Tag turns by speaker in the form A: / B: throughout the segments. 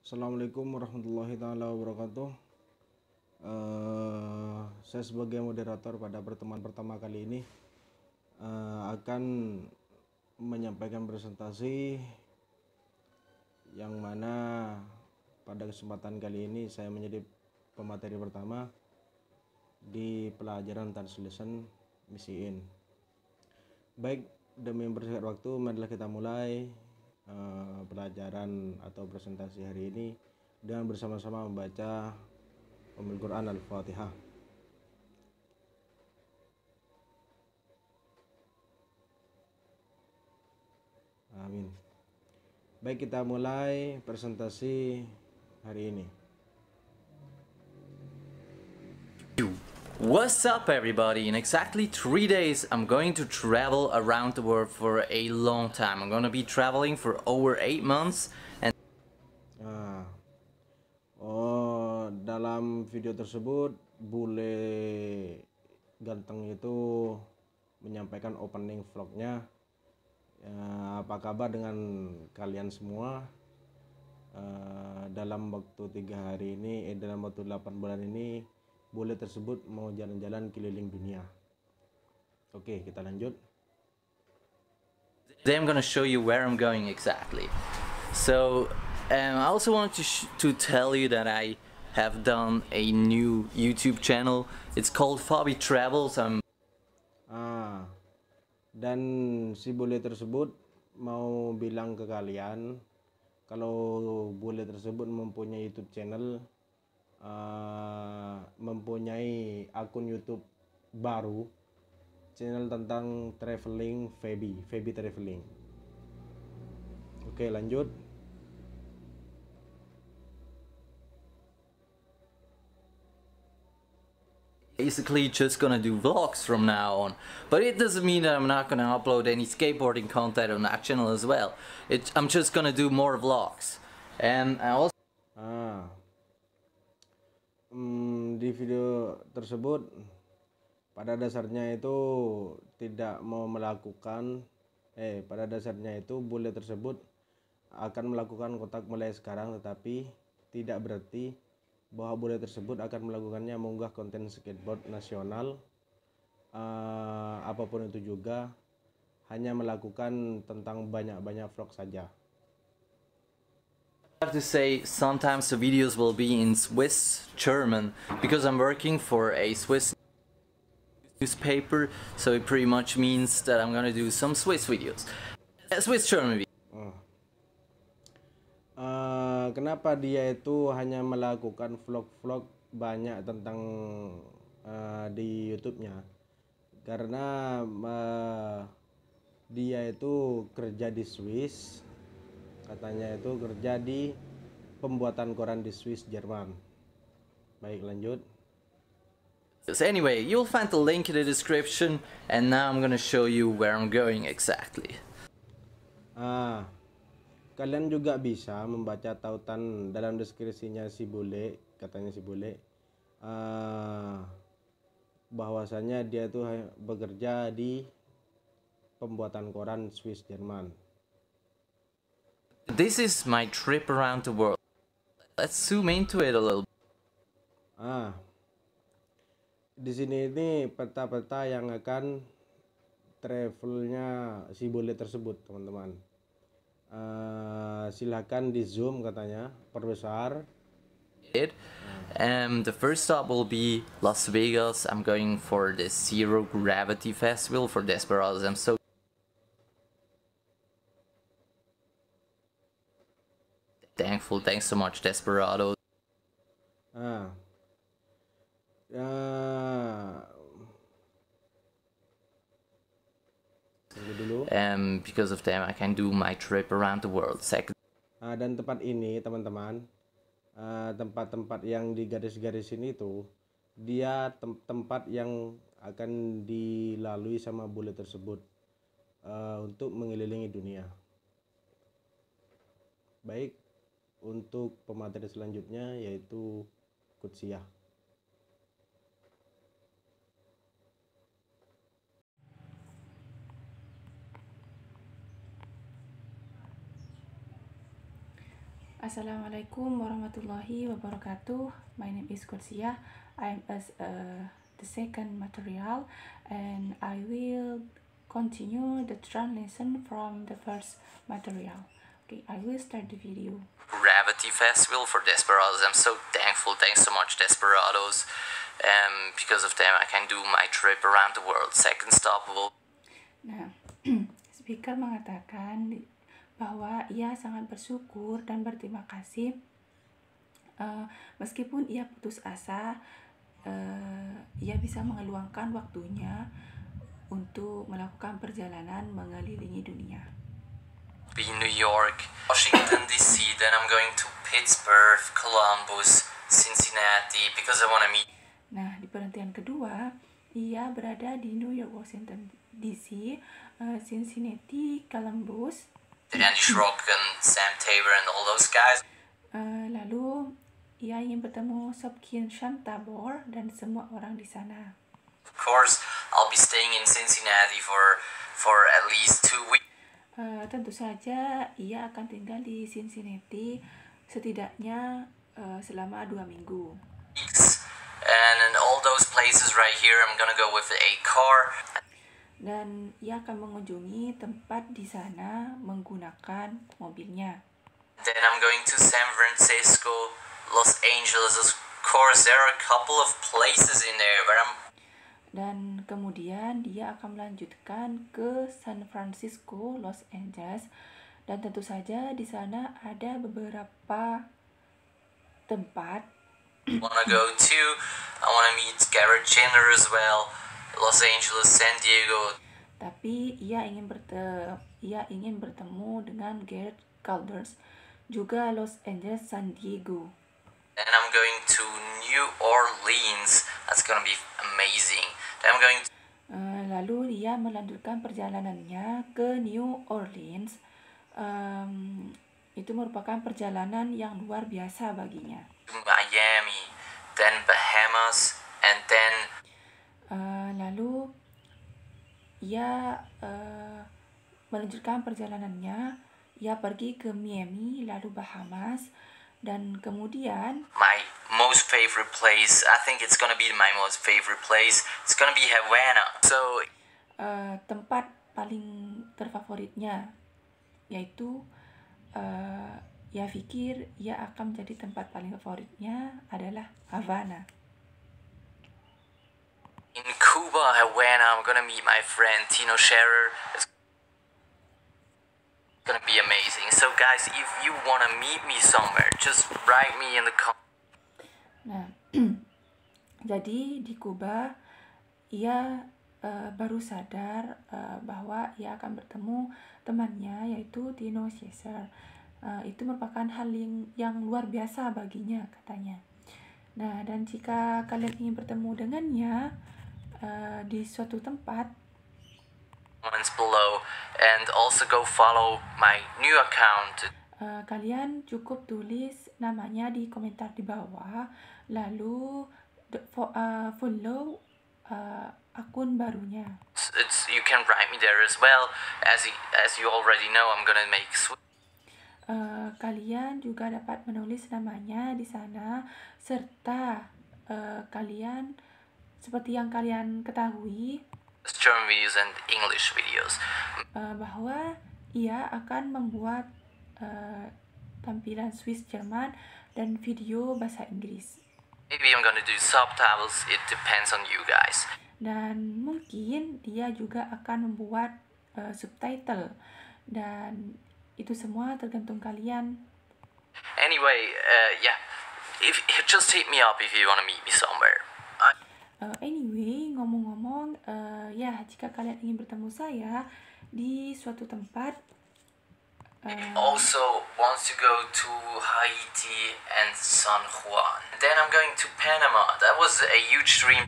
A: Assalamualaikum warahmatullahi taala wabarakatuh. Saya sebagai moderator pada pertemuan pertama kali ini akan menyampaikan presentasi yang mana pada kesempatan kali ini saya menjadi pemateri pertama di pelajaran translation misiin. Baik, demi mempersingkat waktu, marilah kita mulai pelajaran atau presentasi hari ini dengan bersama-sama membaca Ummul Quran Al-Fatihah. Amin. Baik, kita mulai presentasi hari ini.
B: What's up everybody? In exactly 3 days I'm going to travel around the world for a long time. I'm gonna be traveling for over 8 months and
A: Dalam video tersebut bule ganteng itu menyampaikan opening vlognya. Apa kabar dengan kalian semua? Dalam waktu 3 hari ini, dalam waktu 8 bulan ini, bule tersebut mau jalan-jalan keliling dunia. Oke, kita lanjut.
B: today I'm gonna show you where I'm going exactly. So I also want to tell you that I have done a new YouTube channel. It's called Fabi Travels.
A: Dan si bule tersebut mau bilang ke kalian kalau bule tersebut mempunyai YouTube channel, mempunyai akun YouTube baru, channel tentang traveling, Fabi Traveling. Oke, lanjut.
B: Basically just gonna do vlogs from now on, but it doesn't mean that I'm not gonna upload any skateboarding content on that channel as well. I'm just gonna do more vlogs. And I also
A: Di video tersebut pada dasarnya itu tidak mau melakukan pada dasarnya itu bule tersebut akan melakukan kontak mulai sekarang, tetapi tidak berarti bahwa bule tersebut akan melakukannya mengunggah konten skateboard nasional, apapun itu juga, hanya melakukan tentang banyak-banyak vlog saja.
B: have to say sometimes the videos will be in Swiss German because I'm working for a Swiss newspaper, so it pretty much means that I'm gonna do some Swiss videos. Swiss German videos.
A: Kenapa dia itu hanya melakukan vlog-vlog banyak tentang di YouTube-nya? Karena dia itu kerja di Swiss, katanya itu kerja di pembuatan koran di Swiss Jerman. Baik, lanjut.
B: Anyway, you'll find the link in the description, and now I'm gonna show you where I'm going exactly.
A: Kalian juga bisa membaca tautan dalam deskripsinya si bule, katanya si bule, bahwasanya dia itu bekerja di pembuatan koran Swiss Jerman.
B: This is my trip around the world. Let's zoom into it a little.
A: Di sini ini peta-peta yang akan travelnya si bule tersebut, teman-teman. Silakan di zoom, katanya, perbesar.
B: The first stop will be Las Vegas. I'm going for the Zero Gravity Festival for Desperados. I'm so thankful. Thanks so much, Desperados. Because of them I can do my trip around the world.
A: Dan tempat ini, teman-teman, tempat-tempat yang di garis-garis ini tuh, dia tempat yang akan dilalui sama bule tersebut untuk mengelilingi dunia. Baik, untuk pemateri selanjutnya yaitu Kutsiah.
C: Assalamualaikum warahmatullahi wabarakatuh. My name is Kursia. I'm the second material, and I will continue the translation from the first material. Okay, I will start the video.
B: Gravity Festival for Desperados. I'm so thankful. Thanks so much, Desperados. Because of them, I can do my trip around the world. Second stop will.
C: Nah, speaker mengatakan bahwa ia sangat bersyukur dan berterima kasih meskipun ia putus asa, ia bisa mengeluangkan waktunya untuk melakukan perjalanan mengelilingi dunia.
B: Be New York, Washington DC, then I'm going to Pittsburgh, Columbus, Cincinnati because I want to meet.
C: Nah, di perhentian kedua, ia berada di New York, Washington DC, Cincinnati, Columbus,
B: Andy Schrocken, Sam Tabor, and all those guys.
C: Lalu ia ingin bertemu Sopkin Sham Tabor dan semua orang di sana.
B: Of course, I'll be staying in Cincinnati for at least 2 weeks.
C: Tentu saja ia akan tinggal di Cincinnati setidaknya selama 2 minggu.
B: And in all those places right here, I'm gonna go with a car.
C: Dan ia akan mengunjungi tempat di sana menggunakan mobilnya.
B: Then I'm going to San Francisco, Los Angeles. Of course, there are a couple of places in there where I'm.
C: Dan kemudian dia akan melanjutkan ke San Francisco, Los Angeles, dan tentu saja di sana ada beberapa tempat.
B: Wanna go to. I wanna meet Garrett Chandler as well. Los Angeles, San Diego.
C: Tapi ia ingin bertemu dengan Garrett Calders, juga Los Angeles, San Diego.
B: And I'm going to New Orleans. That's gonna be amazing. Then I'm going to
C: Lalu ia melanjutkan perjalanannya ke New Orleans. Itu merupakan perjalanan yang luar biasa baginya.
B: Miami, then Bahamas, and then
C: Lalu ia melanjutkan perjalanannya. Ia pergi ke Miami, lalu Bahamas, dan kemudian
B: my most favorite place. I think it's gonna be my most favorite place. It's gonna be Havana. So
C: tempat paling terfavoritnya yaitu ia pikir ia akan menjadi tempat paling favoritnya adalah Havana.
B: in Cuba, Havana, I'm gonna meet my friend Tino Scherer. It's gonna be amazing. So guys, if you wanna meet me somewhere, just write me in the comments.
C: Nah, jadi di Kuba ia baru sadar bahwa ia akan bertemu temannya yaitu Tino Scherer. Itu merupakan hal yang luar biasa baginya, katanya. Nah, dan jika kalian ingin bertemu dengannya di suatu tempat,
B: Comments below, and also go follow my new account.
C: kalian cukup tulis namanya di komentar di bawah, lalu follow akun barunya.
B: You can write me there as well. As you already know, I'm gonna make
C: Kalian juga dapat menulis namanya di sana, serta kalian seperti yang kalian ketahui
B: German videos and English videos.
C: Bahwa ia akan membuat tampilan Swiss Jerman dan video bahasa Inggris.
B: Maybe I'm gonna do subtitles. It depends on you guys.
C: Dan mungkin dia juga akan membuat subtitle, dan itu semua tergantung kalian.
B: Anyway, yeah. Just hit me up if you wanna meet me somewhere.
C: Anyway, ngomong-ngomong, ya jika kalian ingin bertemu saya di suatu tempat,
B: Also wants to go to Haiti and San Juan. Then I'm going to Panama. That was a huge dream.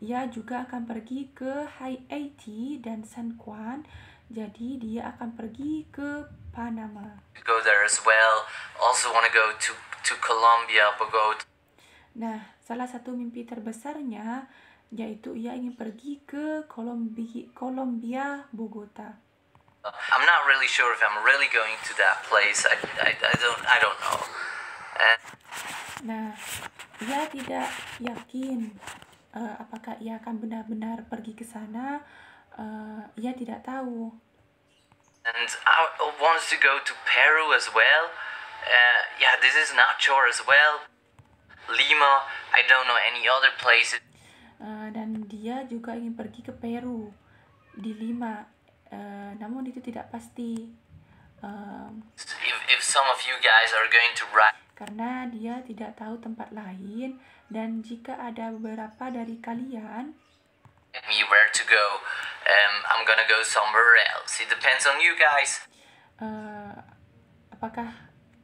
C: ia juga akan pergi ke Haiti dan San Juan. Jadi dia akan pergi ke Panama.
B: Go there as well. Also want to go to Colombia, Bogota.
C: Nah, salah satu mimpi terbesarnya yaitu ia ingin pergi ke Colombia, Bogota.
B: I'm not really sure if I'm really going to that place. I don't know.
C: Nah, ia tidak yakin apakah ia akan benar-benar pergi ke sana. Ia tidak tahu.
B: And I wants to go to Peru as well. Yeah, this is not sure as well. Lima, I don't know any other places.
C: Dan dia juga ingin pergi ke Peru di Lima, namun itu tidak pasti.
B: If some of you guys are going to ride,
C: Karena dia tidak tahu tempat lain, dan jika ada beberapa dari kalian
B: me where to go, I'm gonna go somewhere else. It depends on you guys.
C: apakah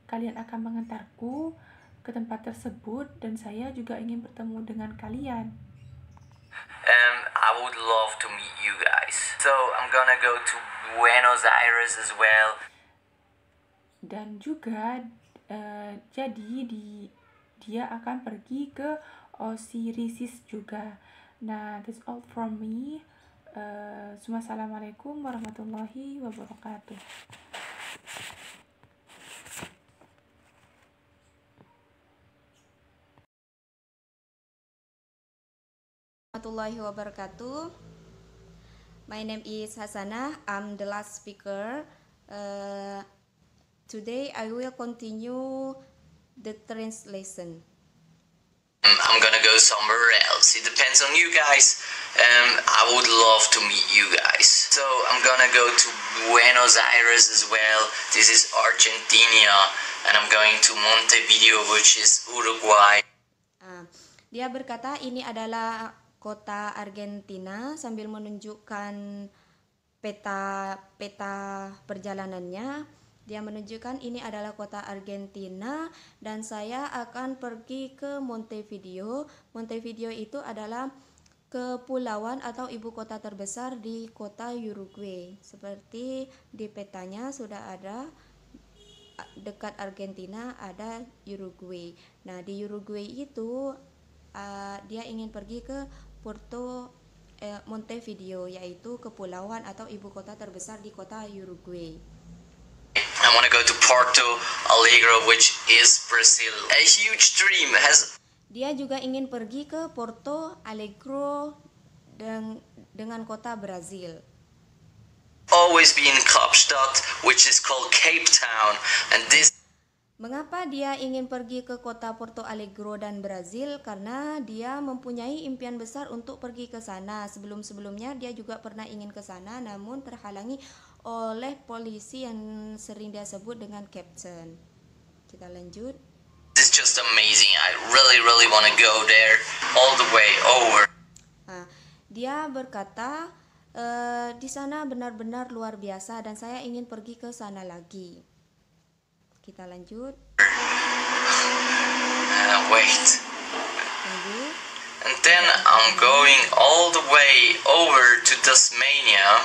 C: kalian akan mengantarku ke tempat tersebut, dan saya juga ingin bertemu dengan kalian.
B: I would love to meet you guys. So I'm gonna go to Buenos Aires as well.
C: Dan juga jadi dia akan pergi ke Osiris juga. Nah, that's all from me. Assalamualaikum warahmatullahi wabarakatuh.
D: Warahmatullahi wabarakatuh. My name is Hasanah. I'm the last speaker. Today I will continue the translation.
B: I'm gonna go somewhere else. It depends on you guys. I would love to meet you guys. So I'm gonna go to Buenos Aires as well. This is Argentina, and I'm going to Montevideo, which is Uruguay.
D: Dia berkata ini adalah kota Argentina sambil menunjukkan peta perjalanannya. Dia menunjukkan ini adalah kota Argentina dan saya akan pergi ke Montevideo. Montevideo itu adalah kepulauan atau ibu kota terbesar di kota Uruguay. Seperti di petanya sudah ada, dekat Argentina ada Uruguay. Nah, di Uruguay itu dia ingin pergi ke Montevideo, yaitu kepulauan atau ibu kota terbesar di kota Uruguay.
B: I want to go to Porto Alegre, which is Brazil. A huge dream has.
D: Dia juga ingin pergi ke Porto Alegre dengan kota Brazil.
B: Always been Kapstadt, which is called Cape Town, and this.
D: Mengapa dia ingin pergi ke kota Porto Alegre dan Brazil? Karena dia mempunyai impian besar untuk pergi ke sana. Sebelum-sebelumnya dia juga pernah ingin ke sana, namun terhalangi oleh polisi yang sering dia sebut dengan Captain. Kita lanjut.
B: It's just amazing. I really want to go there all the way over.
D: Dia berkata di sana benar-benar luar biasa dan saya ingin pergi ke sana lagi. Kita lanjut.
B: Wait.
D: Tunggu.
B: And then I'm going all the way over to Tasmania.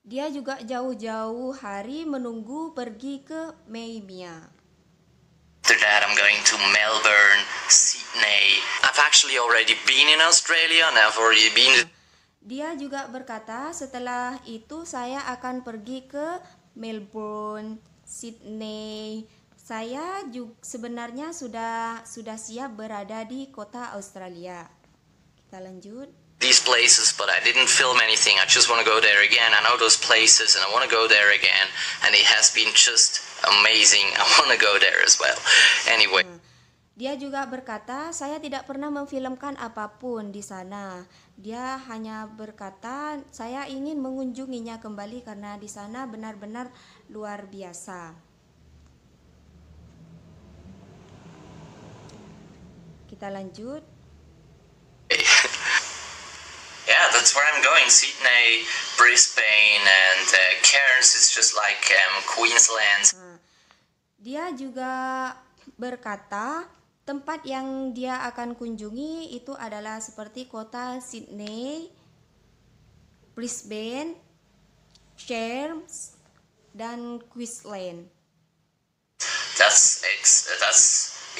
D: Dia juga jauh-jauh hari menunggu pergi ke Maymia.
B: After that I'm going to Melbourne, Sydney. I've actually already been in Australia and I've already been.
D: Dia juga berkata setelah itu saya akan pergi ke Melbourne, Sydney. Saya juga sebenarnya sudah siap berada di kota Australia. Kita lanjut.
B: These places, but I didn't film anything. I just want to go there again. I know those places and I want to go there again. And it has been just amazing. I want to go there as well. Anyway.
D: Dia juga berkata, saya tidak pernah memfilmkan apapun di sana. Dia hanya berkata, saya ingin mengunjunginya kembali karena di sana benar-benar luar biasa. Kita lanjut.
B: Yeah, that's where I'm going. Sydney, Brisbane, and Cairns is just like Queensland.
D: Dia juga berkata tempat yang dia akan kunjungi itu adalah seperti kota Sydney, Brisbane, Cairns, dan Queensland.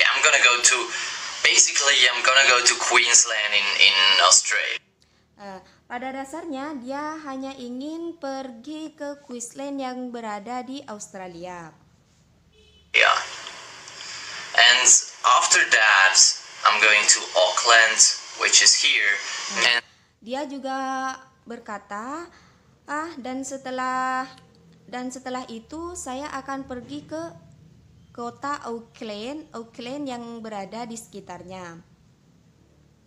B: I'm gonna go to Queensland in Australia.
D: Pada dasarnya dia hanya ingin pergi ke Queensland yang berada di Australia.
B: Yeah. And after that, I'm going to Auckland, which is here. And
D: Dia juga berkata, dan setelah itu saya akan pergi ke kota Auckland yang berada di sekitarnya.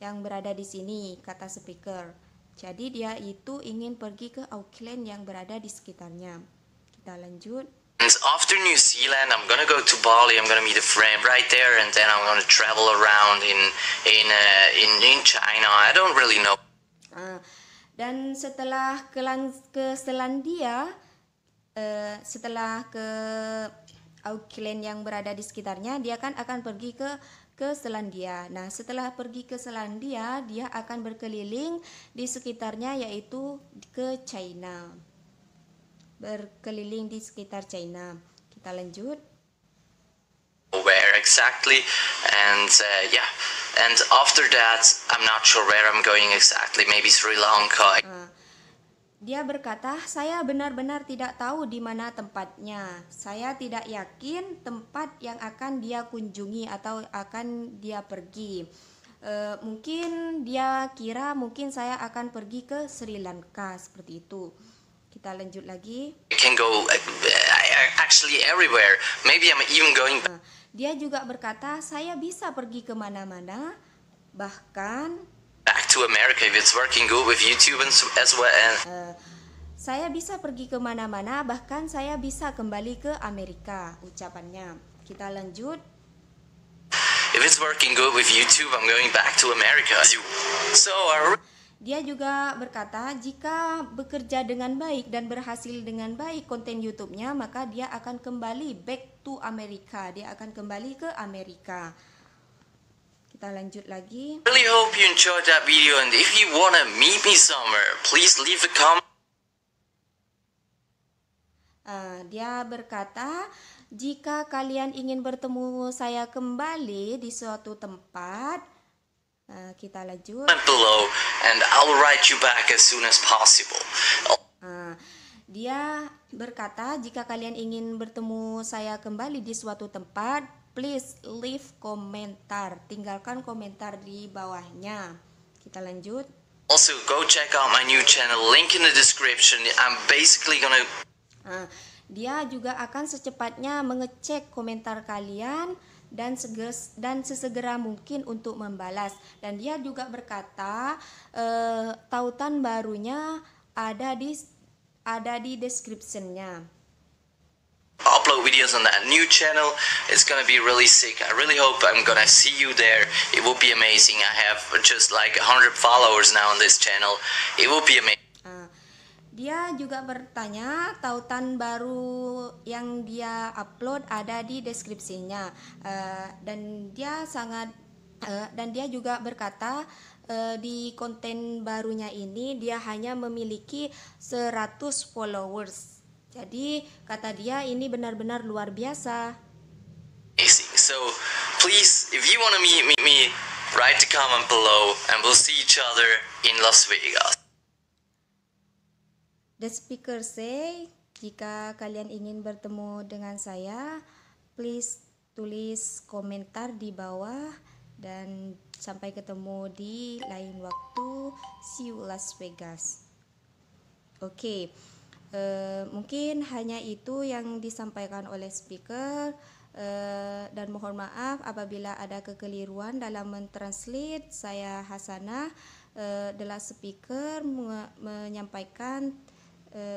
D: Yang berada di sini, kata speaker. Jadi dia itu ingin pergi ke Auckland yang berada di sekitarnya. Kita lanjut.
B: And after New Zealand, I'm gonna go to Bali. I'm gonna meet a friend right there, and then I'm gonna travel around in China. I don't really know.
D: Dan setelah ke Selandia, setelah ke Auckland yang berada di sekitarnya, dia akan pergi ke Selandia. Nah, setelah pergi ke Selandia, dia akan berkeliling di sekitarnya, yaitu ke China. Berkeliling di sekitar China. Kita lanjut.
B: Where exactly, and yeah, and after that, I'm not sure where I'm going exactly. Maybe Sri Lanka.
D: Dia berkata, saya benar-benar tidak tahu di mana tempatnya. Saya tidak yakin tempat yang akan dia kunjungi atau akan dia pergi. Mungkin dia kira mungkin saya akan pergi ke Sri Lanka, seperti itu. Kita lanjut lagi.
B: I can go actually everywhere. Maybe I'm even going
D: Dia juga berkata, saya bisa pergi kemana-mana, bahkan
B: back to America if it's working good with YouTube and as well.
D: saya bisa pergi kemana-mana, bahkan saya bisa kembali ke Amerika, ucapannya. Kita lanjut.
B: If it's working good with YouTube, I'm going back to America. So
D: Dia juga berkata, jika bekerja dengan baik dan berhasil dengan baik konten YouTube-nya, maka dia akan kembali back to Amerika. Dia akan kembali ke Amerika. Kita lanjut lagi.
B: really hope you enjoyed that video, and if you wanna meet me somewhere, please leave a comment.
D: Dia berkata, jika kalian ingin bertemu saya kembali di suatu tempat, kita lanjut.
B: Below, and I'll write you back as soon as possible.
D: Dia berkata, jika kalian ingin bertemu saya kembali di suatu tempat, please leave komentar. Tinggalkan komentar di bawahnya. Kita lanjut.
B: Also, go check out my new channel, link in the description. I'm basically gonna
D: Dia juga akan secepatnya mengecek komentar kalian dan sesegera mungkin untuk membalas. Dan dia juga berkata, tautan barunya ada di description-nya.
B: upload videos on that new channel. It's gonna be really sick. I really hope I'm gonna see you there. It will be amazing. I have just like 100 followers now on this channel. It will be amazing.
D: Dia juga bertanya, tautan baru yang dia upload ada di deskripsinya. Dan dia juga berkata, di konten barunya ini dia hanya memiliki 100 followers. Jadi kata dia ini benar-benar luar biasa.
B: So please, if you wanna meet me, write the comment below, and we'll see each other in Las Vegas.
D: The speaker say, jika kalian ingin bertemu dengan saya, please tulis komentar di bawah, dan sampai ketemu di lain waktu. See you Las Vegas. Oke, mungkin hanya itu yang disampaikan oleh speaker, dan mohon maaf apabila ada kekeliruan dalam mentranslate. Saya Hasanah, the last speaker, menyampaikan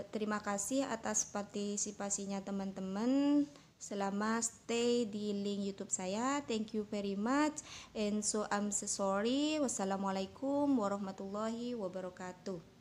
D: terima kasih atas partisipasinya teman-teman selama stay di link YouTube saya. Thank you very much, and so I'm so sorry. Wassalamualaikum warahmatullahi wabarakatuh.